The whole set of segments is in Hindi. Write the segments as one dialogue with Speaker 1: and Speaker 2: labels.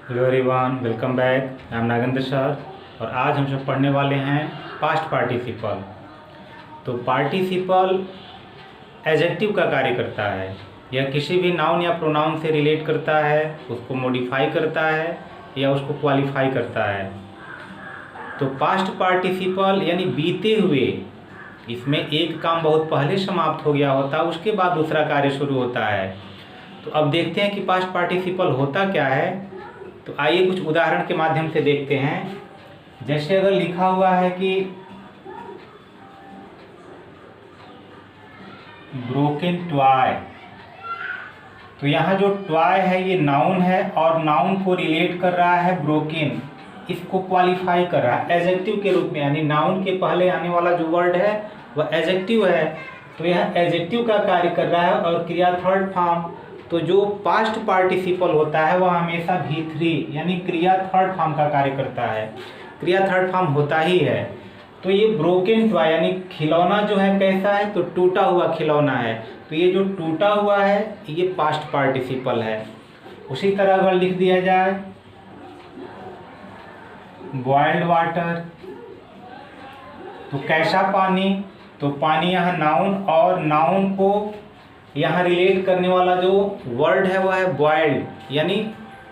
Speaker 1: Hello everyone, welcome back. I am Nagendra sir और आज हम सब पढ़ने वाले हैं पास्ट पार्टिसिपल। तो पार्टिसिपल एडजेक्टिव का कार्य करता है। यह किसी भी नाउन या प्रोनाउन से रिलेट करता है, उसको मॉडिफाई करता है या उसको क्वालिफाई करता है। तो पास्ट पार्टिसिपल यानी बीते हुए, इसमें एक काम बहुत पहले समाप्त हो गया होता है, उसके बाद दूसरा कार्य शुरू होता है। तो अब देखते हैं कि पास्ट पार्टिसिपल होता क्या है। तो आइए कुछ उदाहरण के माध्यम से देखते हैं। जैसे अगर लिखा हुआ है कि ब्रोकन टॉय, तो यहाँ जो टॉय है ये नाउन है और नाउन को रिलेट कर रहा है ब्रोकन, इसको क्वालिफाई कर रहा है एडजेक्टिव के रूप में, यानी नाउन के पहले आने वाला जो वर्ड है वह एडजेक्टिव है। तो यह एडजेक्टिव का कार्य कर रहा है और क्रिया थर्ड फॉर्म। तो जो पास्ट पार्टिसिपल होता है वह हमेशा V3 यानी क्रिया थर्ड फॉर्म का कार्य करता है, क्रिया थर्ड फॉर्म होता ही है। तो ये ब्रोकन टॉय यानी खिलौना जो है कैसा है, तो टूटा हुआ खिलौना है। तो ये जो टूटा हुआ है ये पास्ट पार्टिसिपल है। उसी तरह अगर लिख दिया जाए बॉइल्ड वाटर, तो कैसा पानी, तो पानी यहाँ नाउन और नाउन को यहाँ रिलेट करने वाला जो वर्ड है वह है बॉइल्ड यानी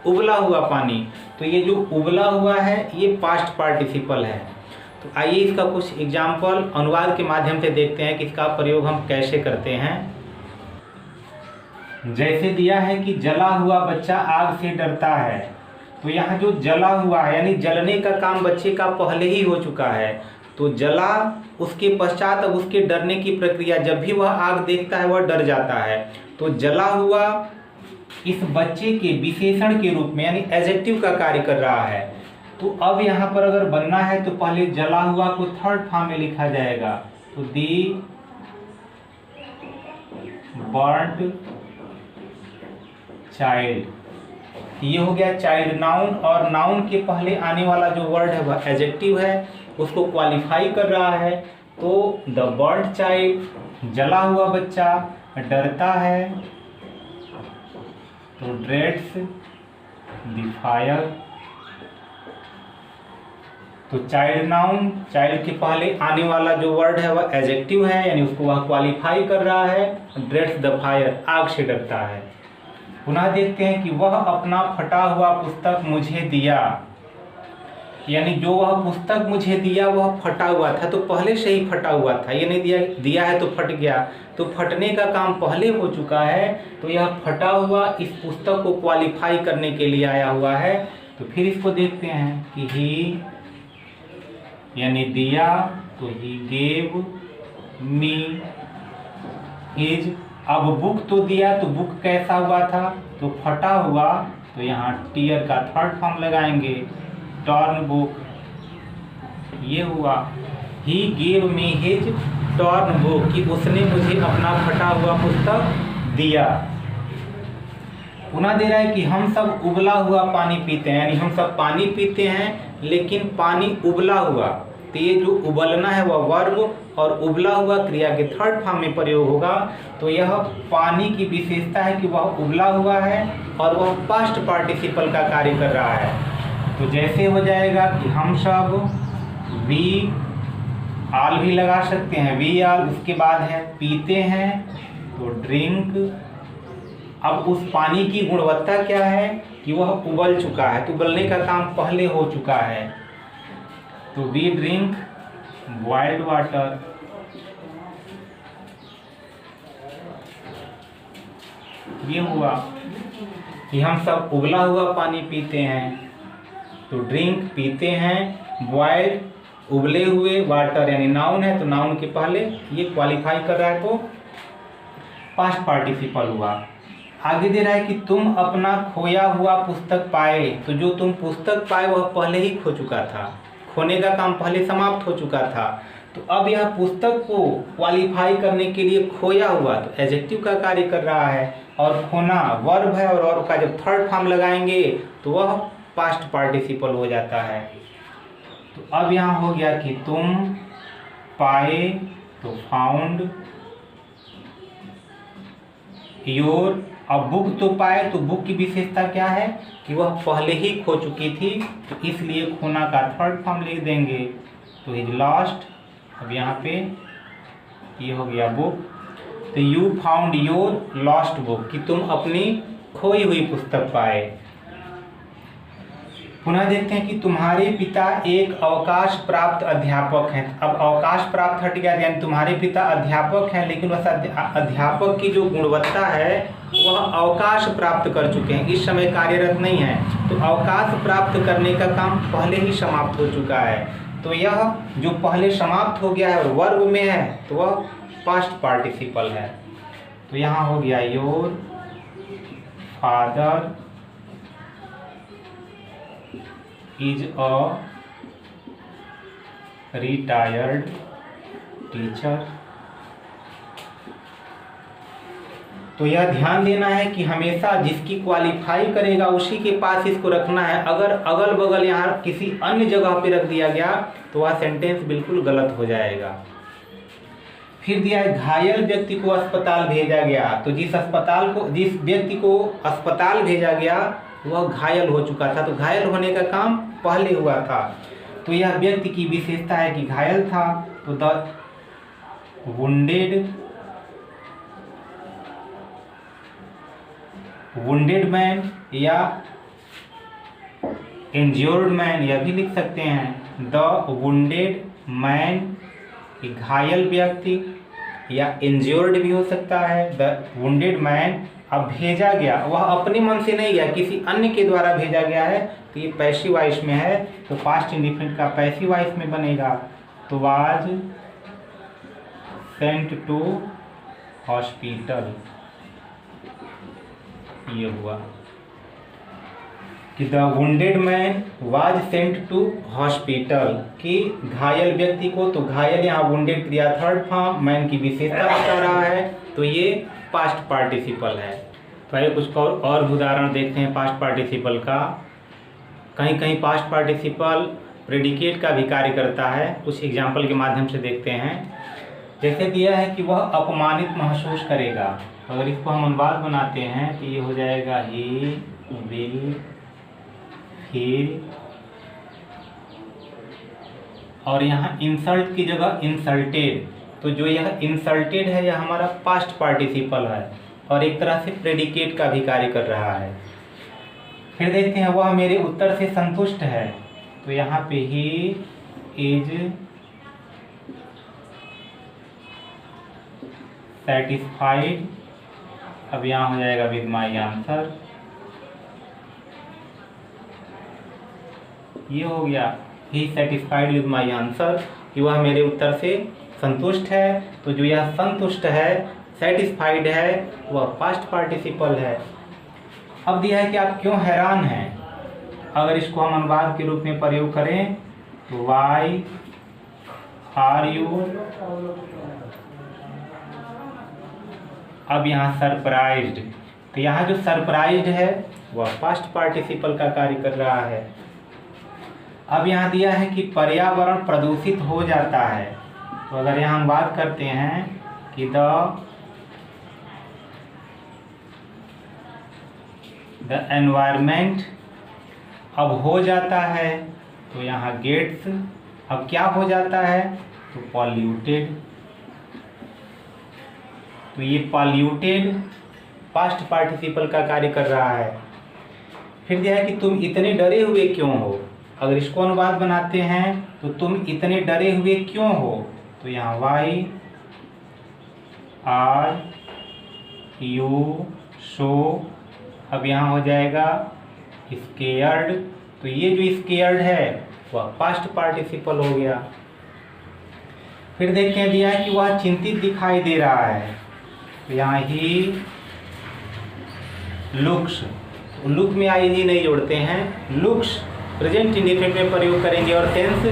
Speaker 1: उबला हुआ पानी। तो ये जो उबला हुआ है ये पास्ट पार्टिसिपल है। तो आइए इसका कुछ एग्जाम्पल अनुवाद के माध्यम से देखते हैं कि इसका प्रयोग हम कैसे करते हैं। जैसे दिया है कि जला हुआ बच्चा आग से डरता है, तो यहाँ जो जला हुआ है यानी जलने का काम बच्चे का पहले ही हो चुका है। तो जला, उसके पश्चात अब उसके डरने की प्रक्रिया, जब भी वह आग देखता है वह डर जाता है। तो जला हुआ इस बच्चे के विशेषण के रूप में यानी एडजेक्टिव का कार्य कर रहा है। तो अब यहाँ पर अगर बनना है तो पहले जला हुआ को थर्ड फॉर्म में लिखा जाएगा। तो दी बर्न्ड चाइल्ड, ये हो गया चाइल्ड नाउन और नाउन के पहले आने वाला जो वर्ड है वह एडजेक्टिव है, उसको क्वालिफाई कर रहा है। तो द बर्न्ड चाइल्ड जला हुआ बच्चा डरता है, तो ड्रेड्स द फायर। तो चाइल्ड नाउन, चाइल्ड के पहले आने वाला जो वर्ड है वह एडजेक्टिव है यानी उसको वह क्वालिफाई कर रहा है। ड्रेड्स द फायर आग से डरता है। पुनः देखते हैं कि वह अपना फटा हुआ पुस्तक मुझे दिया, यानी जो वह पुस्तक मुझे दिया वह फटा हुआ था, तो पहले से ही फटा हुआ था, ये नहीं दिया है तो फट गया। तो फटने का काम पहले हो चुका है। तो यह फटा हुआ इस पुस्तक को क्वालिफाई करने के लिए आया हुआ है। तो फिर इसको देखते हैं कि ही यानी दिया, तो ही गेव मी हिज। अब बुक तो दिया, तो बुक कैसा हुआ था, तो फटा हुआ। तो यहाँ टीयर का थर्ड फॉर्म लगाएंगे, टर्न बुक, ये हुआ। He gave me his turn book, कि उसने मुझे अपना फटा हुआ पुस्तक दिया। पुनः दे रहा है कि हम सब उबला हुआ पानी पीते हैं, यानी हम सब पानी पीते हैं लेकिन पानी उबला हुआ। तो ये जो उबलना है वह वर्ब और उबला हुआ क्रिया के थर्ड फॉर्म में प्रयोग होगा। तो यह पानी की विशेषता है कि वह उबला हुआ है और वह पास्ट पार्टिसिपल का कार्य कर रहा है। तो जैसे हो जाएगा कि हम सब, वी आल भी लगा सकते हैं, वी आल, उसके बाद है पीते हैं, तो ड्रिंक। अब उस पानी की गुणवत्ता क्या है कि वह उबल चुका है, तो उबलने का काम पहले हो चुका है। तो वी ड्रिंक बॉइल्ड वाटर। ये हुआ कि हम सब उबला हुआ पानी पीते हैं, तो ड्रिंक पीते हैं, बॉइल्ड उबले हुए, वाटर यानी नाउन है तो नाउन के पहले ये क्वालिफाई कर रहा है, तो पास्ट पार्टिसिपल हुआ। आगे दे रहा है कि तुम अपना खोया हुआ पुस्तक पाए, तो जो तुम पुस्तक पाए वह पहले ही खो चुका था, खोने का काम पहले समाप्त हो चुका था। तो अब यह पुस्तक को क्वालिफाई करने के लिए खोया हुआ, तो एडजेक्टिव का कार्य कर रहा है और खोना वर्ब है और का जब थर्ड फॉर्म लगाएंगे तो वह पास्ट पार्टिसिपल हो जाता है। तो अब यहाँ हो गया कि तुम पाए, तो फाउंड, योर अब बुक तो पाए, तो बुक की विशेषता क्या है कि वह पहले ही खो चुकी थी, तो इसलिए खोना का थर्ड फॉर्म लिख देंगे, तो इज लॉस्ट। अब यहाँ पे ये हो गया बुक, तो you found your lost book, कि तुम अपनी खोई हुई पुस्तक पाए। पुनः देखते हैं कि तुम्हारे पिता एक अवकाश प्राप्त अध्यापक हैं। अब अवकाश प्राप्त हट गया, यानी तुम्हारे पिता अध्यापक हैं, लेकिन वह अध्यापक की जो गुणवत्ता है वह अवकाश प्राप्त कर चुके हैं, इस समय कार्यरत नहीं है। तो अवकाश प्राप्त करने का काम पहले ही समाप्त हो चुका है, तो यह जो पहले समाप्त हो गया है और वर्ब में है, तो वह पास्ट पार्टिसिपल है। तो यहाँ हो गया your father is a retired teacher. तो यह ध्यान देना है कि हमेशा जिसकी क्वालिफाई करेगा उसी के पास इसको रखना है। अगर अगल बगल यहाँ किसी अन्य जगह पे रख दिया गया तो वह सेंटेंस बिल्कुल गलत हो जाएगा। फिर दिया है घायल व्यक्ति को अस्पताल भेजा गया, तो जिस व्यक्ति को अस्पताल भेजा गया वह घायल हो चुका था, तो घायल होने का काम पहले हुआ था, तो यह व्यक्ति की विशेषता है कि घायल था। तो द वुंडेड मैन या इंज्योर्ड मैन यह भी लिख सकते हैं। द वुंडेड मैन घायल व्यक्ति, या इंज्योर्ड भी हो सकता है। द वुंडेड मैन, अब भेजा गया, वह अपने मन से नहीं गया, किसी अन्य के द्वारा भेजा गया है, तो ये पैसिव वॉइस में है, तो पास्ट इंडिफिनिट का पैसिव वॉइस में बनेगा। तो वाज सेंट टू हॉस्पिटल, ये हुआ कि the wounded man was sent to hospital, कि घायल व्यक्ति को, तो घायल यहाँ वुंडेड क्रिया थर्ड फॉर्म, मैन की विशेषता बता रहा है, तो ये पास्ट पार्टिसिपल है। पहले कुछ और उदाहरण देखते हैं पास्ट पार्टिसिपल का। कहीं कहीं पास्ट पार्टिसिपल प्रेडिकेट का भी कार्य करता है, कुछ एग्जाम्पल के माध्यम से देखते हैं। जैसे दिया है कि वह अपमानित महसूस करेगा, अगर इसको हम अनुवाद बनाते हैं तो ये हो जाएगा ही विल फील, और यहाँ इंसल्ट की जगह इंसल्टेड, तो जो यह इंसल्टेड है यह हमारा पास्ट पार्टिसिपल है और एक तरह से प्रेडिकेट का भी कार्य कर रहा है। फिर देखते हैं वह मेरे उत्तर से संतुष्ट है, तो यहाँ पे ही इज सेटिस्फाइड, अब यहाँ हो जाएगा विद माई आंसर, ये हो गया ही सेटिस्फाइड विद माई आंसर, कि वह मेरे उत्तर से संतुष्ट है। तो जो यह संतुष्ट है, सेटिस्फाइड है, वह पास्ट पार्टिसिपल है। अब दिया है कि आप क्यों हैरान हैं, अगर इसको हम अनुवाद के रूप में प्रयोग करें तो वाई आर यू, अब यहाँ सरप्राइज्ड, तो यहाँ जो सरप्राइज्ड है वह पास्ट पार्टिसिपल का कार्य कर रहा है। अब यहाँ दिया है कि पर्यावरण प्रदूषित हो जाता है, तो अगर यहाँ हम बात करते हैं कि द एनवायरमेंट, अब हो जाता है, तो यहाँ गेट्स, अब क्या हो जाता है, तो पॉल्यूटेड, तो ये पॉल्यूटेड पास्ट पार्टिसिपल का कार्य कर रहा है। फिर दिया है कि तुम इतने डरे हुए क्यों हो, अगर इसको अनुवाद बनाते हैं तो तुम इतने डरे हुए क्यों हो, तो यहाँ वाई आर यू सो, अब यहाँ हो जाएगा स्केयर्ड, तो ये जो स्केयर्ड है वह पास्ट पार्टिसिपल हो गया। फिर देखते हैं दिया है कि वह चिंतित दिखाई दे रहा है, तो यहाँ ही लुक्स, लुक में आईएनजी नहीं जोड़ते हैं, लुक्स प्रेजेंट इंडेफिनिट में प्रयोग करेंगे और टेंस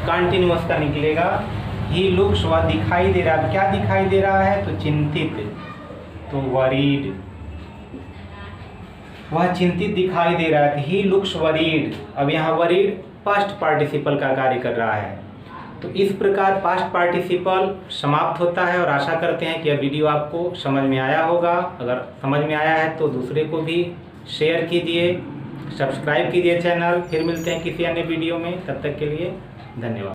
Speaker 1: कंटिन्यूअस का निकलेगा। ही लुक्स, वह दिखाई दे रहा है, क्या दिखाई दे रहा है, तो चिंतित, तो वरीड, वह चिंतित दिखाई दे रहा है, ही लुक्स वरीड, अब यहाँ वरीड पास्ट पार्टिसिपल का कार्य कर रहा है। तो इस प्रकार पास्ट पार्टिसिपल समाप्त होता है और आशा करते हैं कि यह वीडियो आपको समझ में आया होगा। अगर समझ में आया है तो दूसरे को भी शेयर कीजिए, सब्सक्राइब कीजिए चैनल। फिर मिलते हैं किसी अन्य वीडियो में, तब तक के लिए धन्यवाद।